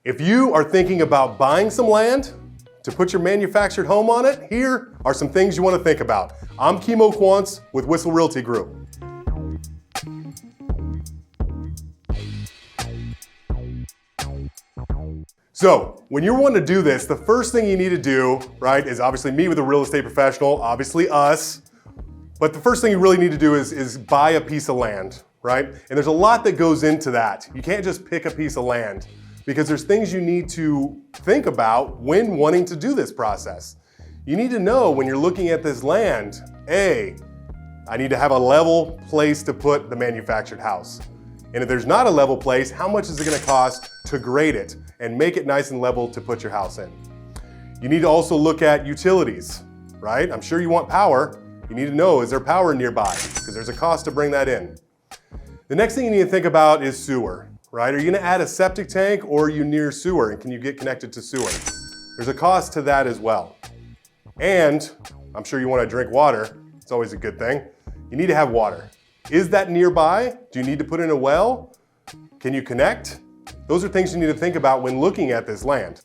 If you are thinking about buying some land to put your manufactured home on it, here are some things you want to think about. I'm Kimo Quance with Whissel Realty Group. So, when you're wanting to do this, the first thing you need to do, right, is obviously meet with a real estate professional, obviously us, but the first thing you really need to do is buy a piece of land, right? And there's a lot that goes into that. You can't just pick a piece of land because there's things you need to think about when wanting to do this process. You need to know when you're looking at this land, A, I need to have a level place to put the manufactured house. And if there's not a level place, how much is it gonna cost to grade it and make it nice and level to put your house in? You need to also look at utilities, right? I'm sure you want power. You need to know, is there power nearby? Because there's a cost to bring that in. The next thing you need to think about is sewer, right? Are you gonna add a septic tank or are you near sewer and can you get connected to sewer? There's a cost to that as well. And I'm sure you wanna drink water. It's always a good thing. You need to have water. Is that nearby? Do you need to put in a well? Can you connect? Those are things you need to think about when looking at this land.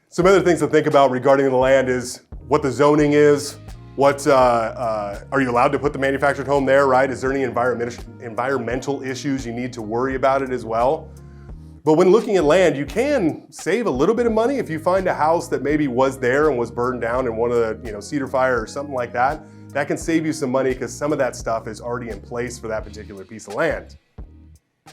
Some other things to think about regarding the land is what the zoning is. Are you allowed to put the manufactured home there, right? Is there any environmental issues you need to worry about it as well? But when looking at land, you can save a little bit of money if you find a house that maybe was there and was burned down in one of the cedar fire or something like that. That can save you some money because some of that stuff is already in place for that particular piece of land.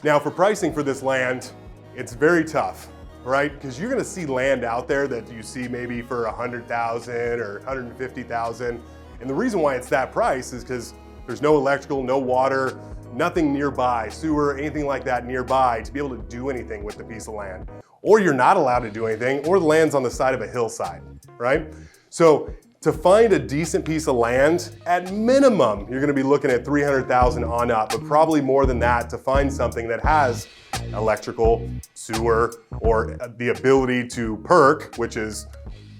Now for pricing for this land, it's very tough, right? Because you're gonna see land out there that you see maybe for $100,000 or $150,000. And the reason why it's that price is because there's no electrical, no water, nothing nearby, sewer, anything like that nearby to be able to do anything with the piece of land. Or you're not allowed to do anything, or the land's on the side of a hillside, right? So to find a decent piece of land, at minimum, you're gonna be looking at $300,000 on up, but probably more than that to find something that has electrical, sewer, or the ability to perk, which is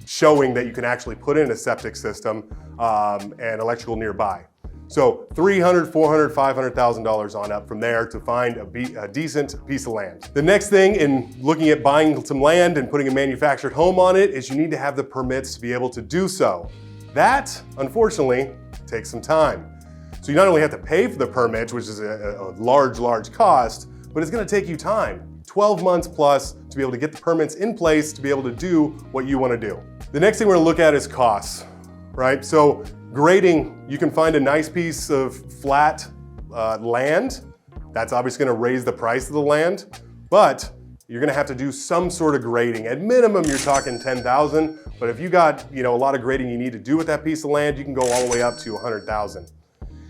showing that you can actually put in a septic system and electrical nearby. So $300,000, $400,000, $500,000 on up from there to find a decent piece of land. The next thing in looking at buying some land and putting a manufactured home on it is you need to have the permits to be able to do so. That, unfortunately, takes some time. So you not only have to pay for the permit, which is a large cost, but it's gonna take you time, 12 months plus, to be able to get the permits in place to be able to do what you wanna do. The next thing we're gonna look at is costs, right? So grading, you can find a nice piece of flat land. That's obviously gonna raise the price of the land, but you're gonna have to do some sort of grading. At minimum, you're talking $10,000, but if you got a lot of grading you need to do with that piece of land, you can go all the way up to $100,000.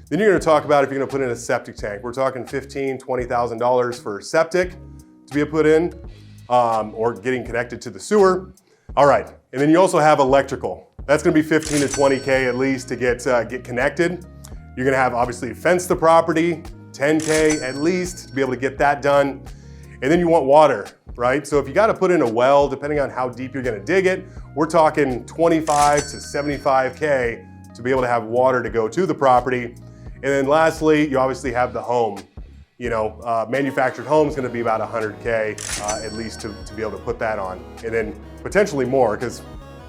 Then you're gonna talk about if you're gonna put in a septic tank. We're talking $15,000, $20,000 for septic to be put in, or getting connected to the sewer. All right, and then you also have electrical. That's gonna be 15 to 20K at least to get connected. You're gonna have obviously fence the property, 10K at least to be able to get that done. And then you want water, right? So if you gotta put in a well, depending on how deep you're gonna dig it, we're talking 25 to 75K to be able to have water to go to the property. And then lastly, you obviously have the home. Manufactured home is gonna be about 100K at least to be able to put that on. And then potentially more, because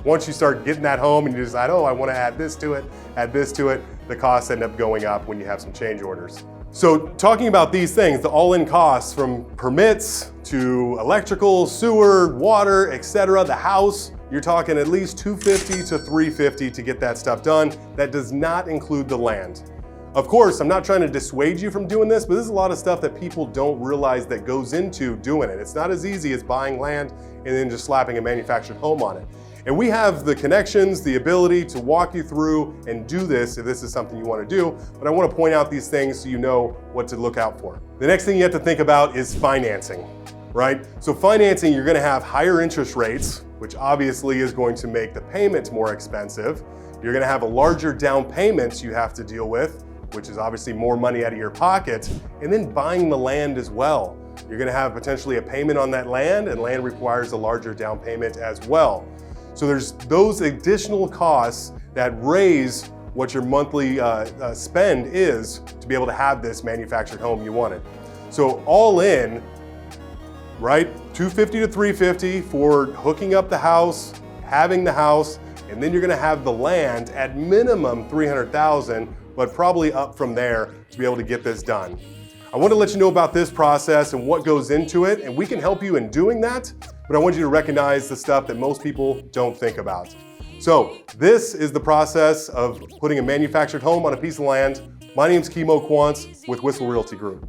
once you start getting that home and you decide, oh, I wanna add this to it, the costs end up going up when you have some change orders. So talking about these things, the all-in costs from permits to electrical, sewer, water, etc., the house, you're talking at least $250 to $350 to get that stuff done. That does not include the land. Of course, I'm not trying to dissuade you from doing this, but this is a lot of stuff that people don't realize that goes into doing it. It's not as easy as buying land and then just slapping a manufactured home on it. And we have the connections, the ability to walk you through and do this if this is something you want to do, but I want to point out these things so you know what to look out for. The next thing you have to think about is financing, right? So financing, you're going to have higher interest rates, which obviously is going to make the payments more expensive. You're going to have a larger down payment you have to deal with, which is obviously more money out of your pocket, and then buying the land as well. You're gonna have potentially a payment on that land, and land requires a larger down payment as well. So there's those additional costs that raise what your monthly spend is to be able to have this manufactured home you wanted. So all in, right? $250 to $350 for hooking up the house, having the house, and then you're gonna have the land at minimum $300,000, but probably up from there to be able to get this done. I want to let you know about this process and what goes into it, and we can help you in doing that, but I want you to recognize the stuff that most people don't think about. So this is the process of putting a manufactured home on a piece of land. My name's Kimo Quance with Whissel Realty Group.